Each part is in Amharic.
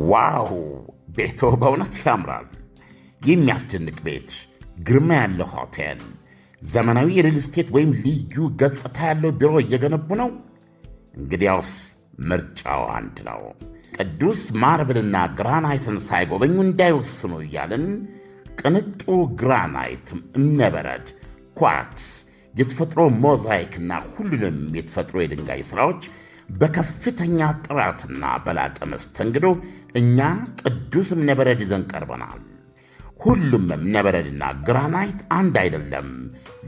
ዋው! ቤቶ በእውነት ያምራል። የሚያስደንቅ ቤት፣ ግርማ ያለው ሆቴል፣ ዘመናዊ የሪል ስቴት ወይም ልዩ ገጽታ ያለው ቢሮ እየገነቡ ነው? እንግዲያውስ ምርጫው አንድ ነው። ቅዱስ ማርብልና ግራናይትን ሳይጎበኙ እንዳይወስኑ እያልን ቅንጡ ግራናይት፣ እምነበረድ፣ ኳርትስ፣ የተፈጥሮ ሞዛይክና ሁሉንም የተፈጥሮ የድንጋይ ሥራዎች በከፍተኛ ጥራትና በላቀ መስተንግዶ እኛ ቅዱስ እምነበረድ ይዘን ቀርበናል። ሁሉም እምነበረድና ግራናይት አንድ አይደለም።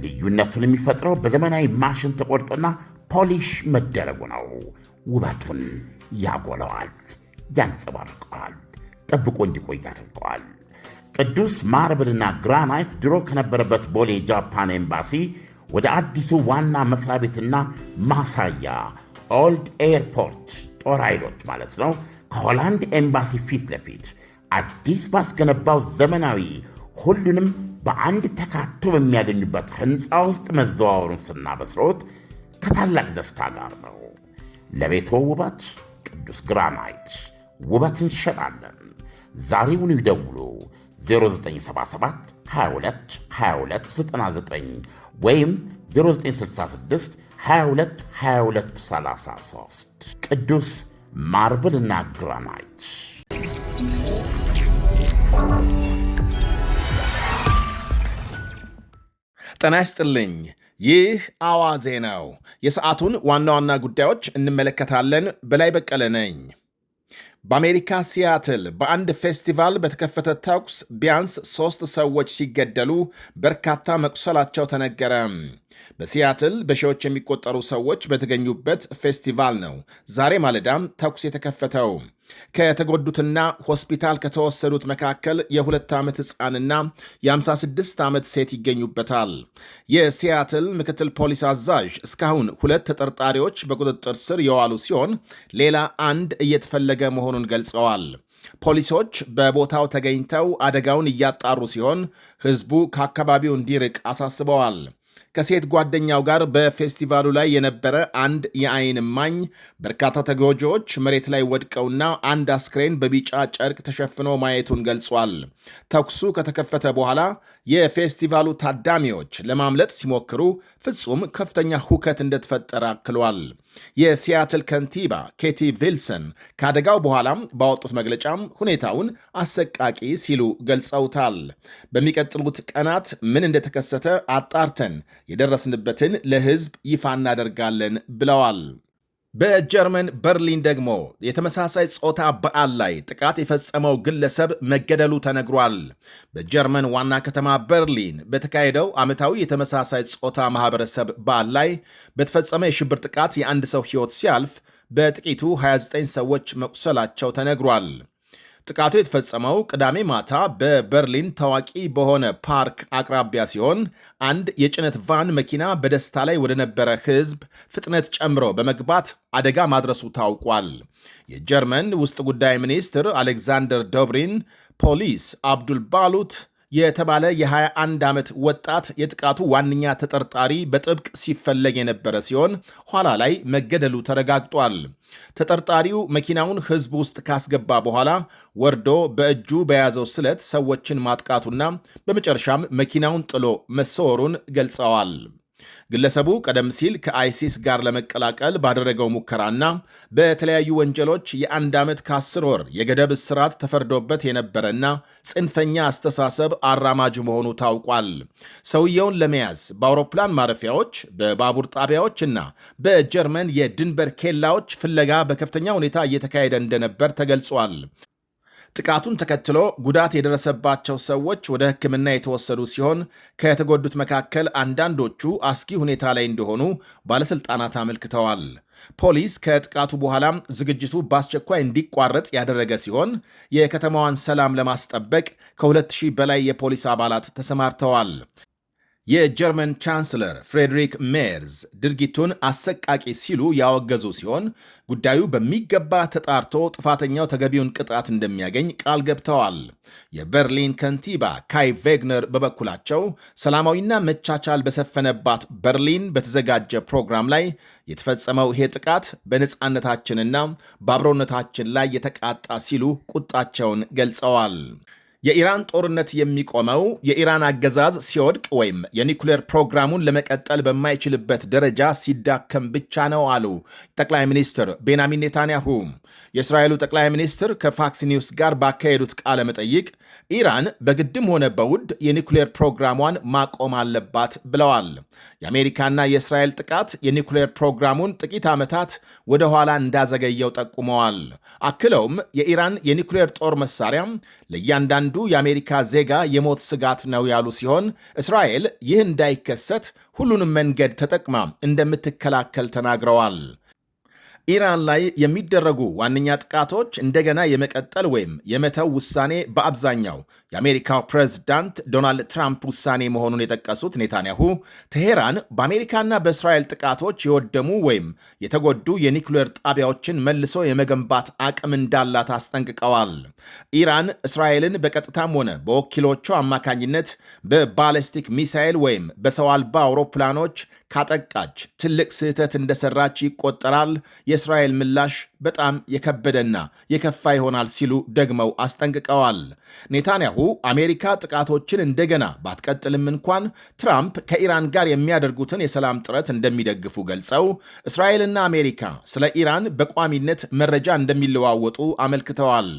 ልዩነቱን የሚፈጥረው በዘመናዊ ማሽን ተቆርጦና ፖሊሽ መደረጉ ነው። ውበቱን ያጎለዋል፣ ያንጸባርቀዋል፣ ጠብቆ እንዲቆይ ያደርገዋል። ቅዱስ ማርብልና ግራናይት ድሮ ከነበረበት ቦሌ ጃፓን ኤምባሲ ወደ አዲሱ ዋና መሥሪያ ቤትና ማሳያ ኦልድ ኤርፖርት ጦር ኃይሎች ማለት ነው ከሆላንድ ኤምባሲ ፊት ለፊት አዲስ ባስገነባው ዘመናዊ ሁሉንም በአንድ ተካቶ በሚያገኙበት ሕንፃ ውስጥ መዘዋወሩን ስናበስሮት ከታላቅ ደስታ ጋር ነው። ለቤቶ ውበት ቅዱስ ግራናይት ውበት እንሸጣለን። ዛሬውኑ ይደውሉ 0977 22 22 99 ወይም 0966 22 22 33 ቅዱስ ማርብልና ግራናይት። ጤና ይስጥልኝ። ይህ አዋዜ ነው። የሰዓቱን ዋና ዋና ጉዳዮች እንመለከታለን። በላይ በቀለ ነኝ። በአሜሪካ ሲያትል በአንድ ፌስቲቫል በተከፈተ ተኩስ ቢያንስ 3 ሰዎች ሲገደሉ በርካታ መቁሰላቸው ተነገረ። በሲያትል በሺዎች የሚቆጠሩ ሰዎች በተገኙበት ፌስቲቫል ነው ዛሬ ማለዳም ተኩስ የተከፈተው። ከተጎዱትና ሆስፒታል ከተወሰዱት መካከል የ2 ዓመት ሕፃንና የ56 ዓመት ሴት ይገኙበታል። የሲያትል ምክትል ፖሊስ አዛዥ እስካሁን 2 ተጠርጣሪዎች በቁጥጥር ስር የዋሉ ሲሆን ሌላ አንድ እየተፈለገ መሆኑን ገልጸዋል። ፖሊሶች በቦታው ተገኝተው አደጋውን እያጣሩ ሲሆን ሕዝቡ ከአካባቢው እንዲርቅ አሳስበዋል። ከሴት ጓደኛው ጋር በፌስቲቫሉ ላይ የነበረ አንድ የዓይን እማኝ በርካታ ተጎጂዎች መሬት ላይ ወድቀውና አንድ አስክሬን በቢጫ ጨርቅ ተሸፍኖ ማየቱን ገልጿል። ተኩሱ ከተከፈተ በኋላ የፌስቲቫሉ ታዳሚዎች ለማምለጥ ሲሞክሩ ፍጹም ከፍተኛ ሁከት እንደተፈጠረ አክሏል። የሲያትል ከንቲባ ኬቲ ቪልሰን ከአደጋው በኋላም ባወጡት መግለጫም ሁኔታውን አሰቃቂ ሲሉ ገልጸውታል። በሚቀጥሉት ቀናት ምን እንደተከሰተ አጣርተን የደረስንበትን ለሕዝብ ይፋ እናደርጋለን ብለዋል። በጀርመን በርሊን ደግሞ የተመሳሳይ ጾታ በዓል ላይ ጥቃት የፈጸመው ግለሰብ መገደሉ ተነግሯል። በጀርመን ዋና ከተማ በርሊን በተካሄደው ዓመታዊ የተመሳሳይ ጾታ ማኅበረሰብ በዓል ላይ በተፈጸመ የሽብር ጥቃት የአንድ ሰው ሕይወት ሲያልፍ በጥቂቱ 29 ሰዎች መቁሰላቸው ተነግሯል። ጥቃቱ የተፈጸመው ቅዳሜ ማታ በበርሊን ታዋቂ በሆነ ፓርክ አቅራቢያ ሲሆን አንድ የጭነት ቫን መኪና በደስታ ላይ ወደ ነበረ ሕዝብ ፍጥነት ጨምሮ በመግባት አደጋ ማድረሱ ታውቋል። የጀርመን ውስጥ ጉዳይ ሚኒስትር አሌክዛንደር ዶብሪን ፖሊስ አብዱል ባሉት የተባለ የ21 ዓመት ወጣት የጥቃቱ ዋነኛ ተጠርጣሪ በጥብቅ ሲፈለግ የነበረ ሲሆን ኋላ ላይ መገደሉ ተረጋግጧል። ተጠርጣሪው መኪናውን ሕዝብ ውስጥ ካስገባ በኋላ ወርዶ በእጁ በያዘው ስለት ሰዎችን ማጥቃቱና በመጨረሻም መኪናውን ጥሎ መሰወሩን ገልጸዋል። ግለሰቡ ቀደም ሲል ከአይሲስ ጋር ለመቀላቀል ባደረገው ሙከራና በተለያዩ ወንጀሎች የ1 ዓመት ከ10 ወር የገደብ እስራት ተፈርዶበት የነበረና ጽንፈኛ አስተሳሰብ አራማጅ መሆኑ ታውቋል። ሰውየውን ለመያዝ በአውሮፕላን ማረፊያዎች፣ በባቡር ጣቢያዎችና በጀርመን የድንበር ኬላዎች ፍለጋ በከፍተኛ ሁኔታ እየተካሄደ እንደነበር ተገልጿል። ጥቃቱን ተከትሎ ጉዳት የደረሰባቸው ሰዎች ወደ ሕክምና የተወሰዱ ሲሆን ከተጎዱት መካከል አንዳንዶቹ አስጊ ሁኔታ ላይ እንደሆኑ ባለሥልጣናት አመልክተዋል። ፖሊስ ከጥቃቱ በኋላም ዝግጅቱ በአስቸኳይ እንዲቋረጥ ያደረገ ሲሆን የከተማዋን ሰላም ለማስጠበቅ ከ2000 በላይ የፖሊስ አባላት ተሰማርተዋል። የጀርመን ቻንስለር ፍሬድሪክ ሜርዝ ድርጊቱን አሰቃቂ ሲሉ ያወገዙ ሲሆን ጉዳዩ በሚገባ ተጣርቶ ጥፋተኛው ተገቢውን ቅጣት እንደሚያገኝ ቃል ገብተዋል። የበርሊን ከንቲባ ካይ ቬግነር በበኩላቸው ሰላማዊና መቻቻል በሰፈነባት በርሊን በተዘጋጀ ፕሮግራም ላይ የተፈጸመው ይሄ ጥቃት በነፃነታችንና በአብሮነታችን ላይ የተቃጣ ሲሉ ቁጣቸውን ገልጸዋል። የኢራን ጦርነት የሚቆመው የኢራን አገዛዝ ሲወድቅ ወይም የኒኩሌር ፕሮግራሙን ለመቀጠል በማይችልበት ደረጃ ሲዳከም ብቻ ነው አሉ ጠቅላይ ሚኒስትር ቤንያሚን ኔታንያሁ። የእስራኤሉ ጠቅላይ ሚኒስትር ከፋክስ ኒውስ ጋር ባካሄዱት ቃለ መጠይቅ ኢራን በግድም ሆነ በውድ የኒኩሌር ፕሮግራሟን ማቆም አለባት ብለዋል። የአሜሪካና የእስራኤል ጥቃት የኒኩሌር ፕሮግራሙን ጥቂት ዓመታት ወደ ኋላ እንዳዘገየው ጠቁመዋል። አክለውም የኢራን የኒኩሌር ጦር መሳሪያ ለእያንዳንዱ የአሜሪካ ዜጋ የሞት ስጋት ነው ያሉ ሲሆን እስራኤል ይህ እንዳይከሰት ሁሉንም መንገድ ተጠቅማ እንደምትከላከል ተናግረዋል። ኢራን ላይ የሚደረጉ ዋነኛ ጥቃቶች እንደገና የመቀጠል ወይም የመተው ውሳኔ በአብዛኛው የአሜሪካው ፕሬዝዳንት ዶናልድ ትራምፕ ውሳኔ መሆኑን የጠቀሱት ኔታንያሁ ቴሄራን በአሜሪካና በእስራኤል ጥቃቶች የወደሙ ወይም የተጎዱ የኒኩሌር ጣቢያዎችን መልሶ የመገንባት አቅም እንዳላት አስጠንቅቀዋል። ኢራን እስራኤልን በቀጥታም ሆነ በወኪሎቿ አማካኝነት በባለስቲክ ሚሳይል ወይም በሰው አልባ አውሮፕላኖች ካጠቃች ትልቅ ስህተት እንደሰራች ይቆጠራል። የእስራኤል ምላሽ በጣም የከበደና የከፋ ይሆናል ሲሉ ደግመው አስጠንቅቀዋል። ኔታንያሁ አሜሪካ ጥቃቶችን እንደገና ባትቀጥልም እንኳን ትራምፕ ከኢራን ጋር የሚያደርጉትን የሰላም ጥረት እንደሚደግፉ ገልጸው እስራኤልና አሜሪካ ስለ ኢራን በቋሚነት መረጃ እንደሚለዋወጡ አመልክተዋል።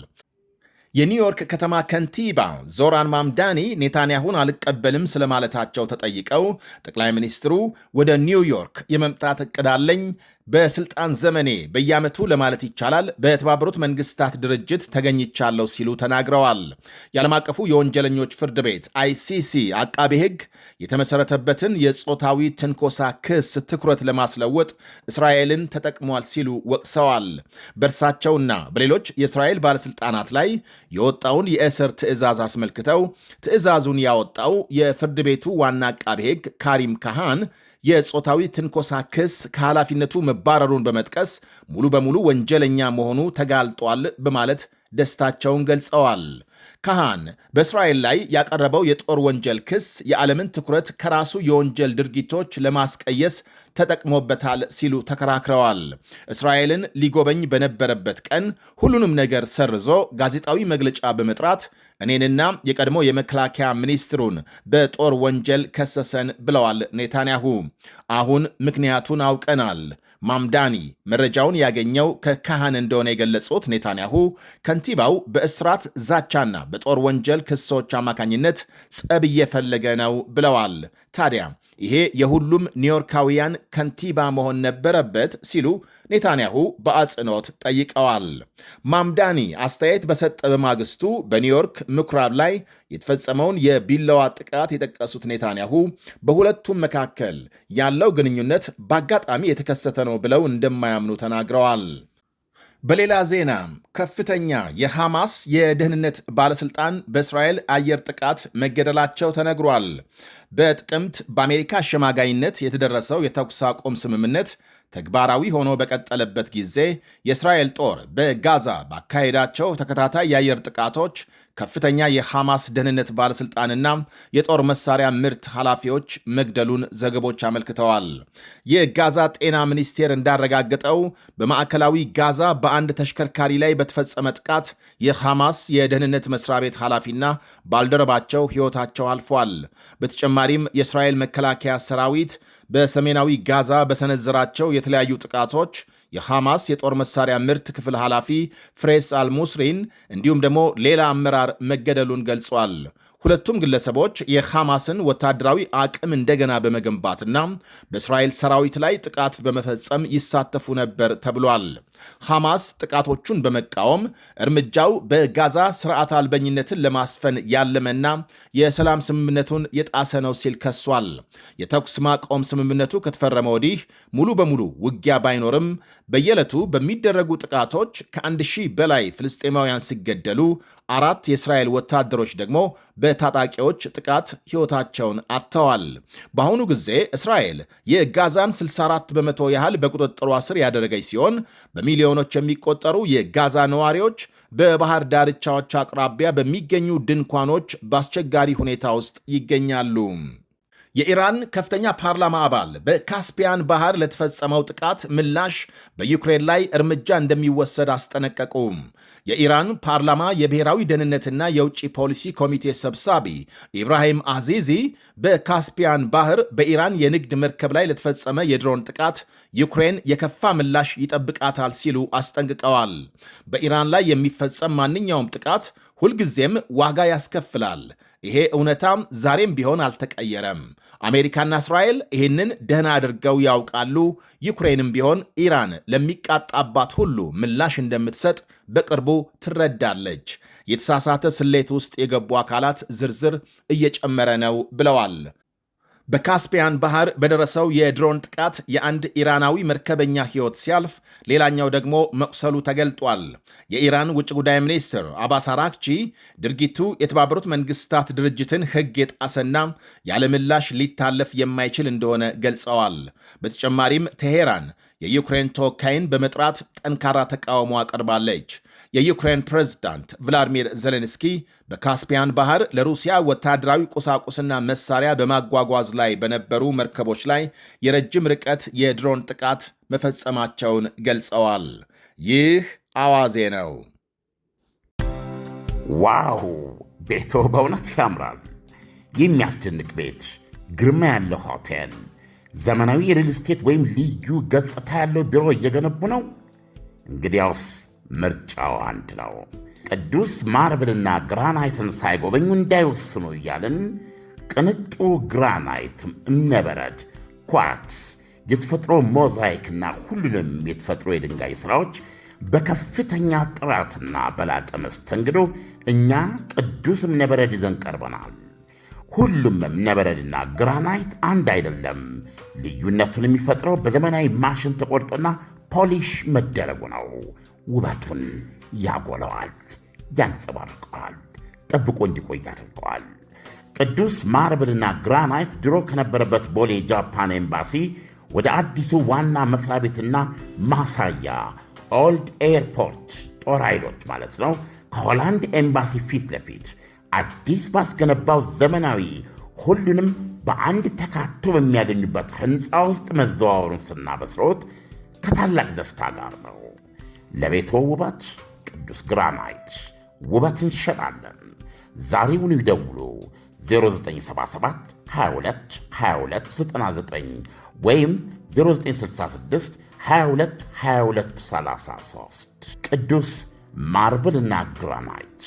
የኒውዮርክ ከተማ ከንቲባ ዞራን ማምዳኒ ኔታንያሁን አልቀበልም ስለማለታቸው ተጠይቀው ጠቅላይ ሚኒስትሩ ወደ ኒውዮርክ የመምጣት እቅድ አለኝ፣ በስልጣን ዘመኔ በየዓመቱ ለማለት ይቻላል በተባበሩት መንግስታት ድርጅት ተገኝቻለሁ ሲሉ ተናግረዋል። የዓለም አቀፉ የወንጀለኞች ፍርድ ቤት አይሲሲ አቃቤ ሕግ የተመሰረተበትን የጾታዊ ትንኮሳ ክስ ትኩረት ለማስለወጥ እስራኤልን ተጠቅሟል ሲሉ ወቅሰዋል። በእርሳቸውና በሌሎች የእስራኤል ባለሥልጣናት ላይ የወጣውን የእስር ትዕዛዝ አስመልክተው ትዕዛዙን ያወጣው የፍርድ ቤቱ ዋና አቃቤ ሕግ ካሪም ካሃን የጾታዊ ትንኮሳ ክስ ከኃላፊነቱ መባረሩን በመጥቀስ ሙሉ በሙሉ ወንጀለኛ መሆኑ ተጋልጧል በማለት ደስታቸውን ገልጸዋል። ካሃን በእስራኤል ላይ ያቀረበው የጦር ወንጀል ክስ የዓለምን ትኩረት ከራሱ የወንጀል ድርጊቶች ለማስቀየስ ተጠቅሞበታል ሲሉ ተከራክረዋል። እስራኤልን ሊጎበኝ በነበረበት ቀን ሁሉንም ነገር ሰርዞ ጋዜጣዊ መግለጫ በመጥራት እኔንና የቀድሞ የመከላከያ ሚኒስትሩን በጦር ወንጀል ከሰሰን ብለዋል ኔታንያሁ። አሁን ምክንያቱን አውቀናል። ማምዳኒ መረጃውን ያገኘው ከካሃን እንደሆነ የገለጹት ኔታንያሁ ከንቲባው በእስራት ዛቻና በጦር ወንጀል ክሶች አማካኝነት ጸብ እየፈለገ ነው ብለዋል። ታዲያ ይሄ የሁሉም ኒውዮርካውያን ከንቲባ መሆን ነበረበት ሲሉ ኔታንያሁ በአጽንኦት ጠይቀዋል። ማምዳኒ አስተያየት በሰጠ በማግስቱ በኒውዮርክ ምኩራብ ላይ የተፈጸመውን የቢላዋ ጥቃት የጠቀሱት ኔታንያሁ በሁለቱም መካከል ያለው ግንኙነት በአጋጣሚ የተከሰተ ነው ብለው እንደማያምኑ ተናግረዋል። በሌላ ዜና ከፍተኛ የሐማስ የደህንነት ባለሥልጣን በእስራኤል አየር ጥቃት መገደላቸው ተነግሯል። በጥቅምት በአሜሪካ አሸማጋይነት የተደረሰው የተኩስ አቁም ስምምነት ተግባራዊ ሆኖ በቀጠለበት ጊዜ የእስራኤል ጦር በጋዛ ባካሄዳቸው ተከታታይ የአየር ጥቃቶች ከፍተኛ የሐማስ ደህንነት ባለሥልጣንና የጦር መሳሪያ ምርት ኃላፊዎች መግደሉን ዘገቦች አመልክተዋል። የጋዛ ጤና ሚኒስቴር እንዳረጋገጠው በማዕከላዊ ጋዛ በአንድ ተሽከርካሪ ላይ በተፈጸመ ጥቃት የሐማስ የደህንነት መስሪያ ቤት ኃላፊና ባልደረባቸው ሕይወታቸው አልፏል። በተጨማሪም የእስራኤል መከላከያ ሰራዊት በሰሜናዊ ጋዛ በሰነዘራቸው የተለያዩ ጥቃቶች የሐማስ የጦር መሳሪያ ምርት ክፍል ኃላፊ ፍሬስ አልሙስሪን እንዲሁም ደግሞ ሌላ አመራር መገደሉን ገልጿል። ሁለቱም ግለሰቦች የሐማስን ወታደራዊ አቅም እንደገና በመገንባትና በእስራኤል ሰራዊት ላይ ጥቃት በመፈጸም ይሳተፉ ነበር ተብሏል። ሐማስ ጥቃቶቹን በመቃወም እርምጃው በጋዛ ስርዓት አልበኝነትን ለማስፈን ያለመና የሰላም ስምምነቱን የጣሰ ነው ሲል ከሷል። የተኩስ ማቆም ስምምነቱ ከተፈረመ ወዲህ ሙሉ በሙሉ ውጊያ ባይኖርም በየዕለቱ በሚደረጉ ጥቃቶች ከ1000 በላይ ፍልስጤማውያን ሲገደሉ 4 የእስራኤል ወታደሮች ደግሞ በታጣቂዎች ጥቃት ሕይወታቸውን አጥተዋል። በአሁኑ ጊዜ እስራኤል የጋዛን 64 በመቶ ያህል በቁጥጥሯ ስር ያደረገች ሲሆን በሚሊዮኖች የሚቆጠሩ የጋዛ ነዋሪዎች በባህር ዳርቻዎች አቅራቢያ በሚገኙ ድንኳኖች በአስቸጋሪ ሁኔታ ውስጥ ይገኛሉ። የኢራን ከፍተኛ ፓርላማ አባል በካስፒያን ባህር ለተፈጸመው ጥቃት ምላሽ በዩክሬን ላይ እርምጃ እንደሚወሰድ አስጠነቀቁ። የኢራን ፓርላማ የብሔራዊ ደህንነትና የውጭ ፖሊሲ ኮሚቴ ሰብሳቢ ኢብራሂም አዚዚ በካስፒያን ባህር በኢራን የንግድ መርከብ ላይ ለተፈጸመ የድሮን ጥቃት ዩክሬን የከፋ ምላሽ ይጠብቃታል ሲሉ አስጠንቅቀዋል። በኢራን ላይ የሚፈጸም ማንኛውም ጥቃት ሁልጊዜም ዋጋ ያስከፍላል። ይሄ እውነታም ዛሬም ቢሆን አልተቀየረም። አሜሪካና እስራኤል ይህንን ደህና አድርገው ያውቃሉ። ዩክሬንም ቢሆን ኢራን ለሚቃጣባት ሁሉ ምላሽ እንደምትሰጥ በቅርቡ ትረዳለች። የተሳሳተ ስሌት ውስጥ የገቡ አካላት ዝርዝር እየጨመረ ነው ብለዋል። በካስፒያን ባህር በደረሰው የድሮን ጥቃት የአንድ ኢራናዊ መርከበኛ ሕይወት ሲያልፍ ሌላኛው ደግሞ መቁሰሉ ተገልጧል። የኢራን ውጭ ጉዳይ ሚኒስትር አባስ አራክቺ ድርጊቱ የተባበሩት መንግስታት ድርጅትን ሕግ የጣሰና ያለምላሽ ሊታለፍ የማይችል እንደሆነ ገልጸዋል። በተጨማሪም ቴሄራን የዩክሬን ተወካይን በመጥራት ጠንካራ ተቃውሞ አቀርባለች። የዩክሬን ፕሬዝዳንት ቭላዲሚር ዜሌንስኪ በካስፒያን ባህር ለሩሲያ ወታደራዊ ቁሳቁስና መሳሪያ በማጓጓዝ ላይ በነበሩ መርከቦች ላይ የረጅም ርቀት የድሮን ጥቃት መፈጸማቸውን ገልጸዋል። ይህ አዋዜ ነው። ዋው! ቤቶ በእውነት ያምራል። የሚያስደንቅ ቤት፣ ግርማ ያለው ሆቴል፣ ዘመናዊ የሪል ስቴት ወይም ልዩ ገጽታ ያለው ቢሮ እየገነቡ ነው? እንግዲያውስ ምርጫው አንድ ነው። ቅዱስ ማርብልና ግራናይትን ሳይጎበኙ እንዳይወስኑ እያልን ቅንጡ ግራናይት፣ እምነበረድ፣ ኳርትስ፣ የተፈጥሮ ሞዛይክና ሁሉንም የተፈጥሮ የድንጋይ ሥራዎች በከፍተኛ ጥራትና በላቀ መስተንግዶ እኛ ቅዱስ እምነበረድ ይዘን ቀርበናል። ሁሉም እምነበረድና ግራናይት አንድ አይደለም። ልዩነቱን የሚፈጥረው በዘመናዊ ማሽን ተቆርጦና ፖሊሽ መደረጉ ነው። ውበቱን ያጎለዋል፣ ያንጸባርቀዋል፣ ጠብቆ እንዲቆይ ያደርገዋል። ቅዱስ ማርብልና ግራናይት ድሮ ከነበረበት ቦሌ ጃፓን ኤምባሲ ወደ አዲሱ ዋና መስሪያ ቤትና ማሳያ ኦልድ ኤርፖርት ጦር ኃይሎች ማለት ነው ከሆላንድ ኤምባሲ ፊት ለፊት አዲስ ባስገነባው ዘመናዊ ሁሉንም በአንድ ተካቶ በሚያገኙበት ሕንፃ ውስጥ መዘዋወሩን ስናበስሮት ከታላቅ ደስታ ጋር ነው። ለቤቶ ውበት ቅዱስ ግራናይት ውበት እንሸጣለን። ዛሬውኑ ይደውሉ 0977 22 22 99 ወይም 0966 22 22 33 ቅዱስ ማርብልና ግራናይት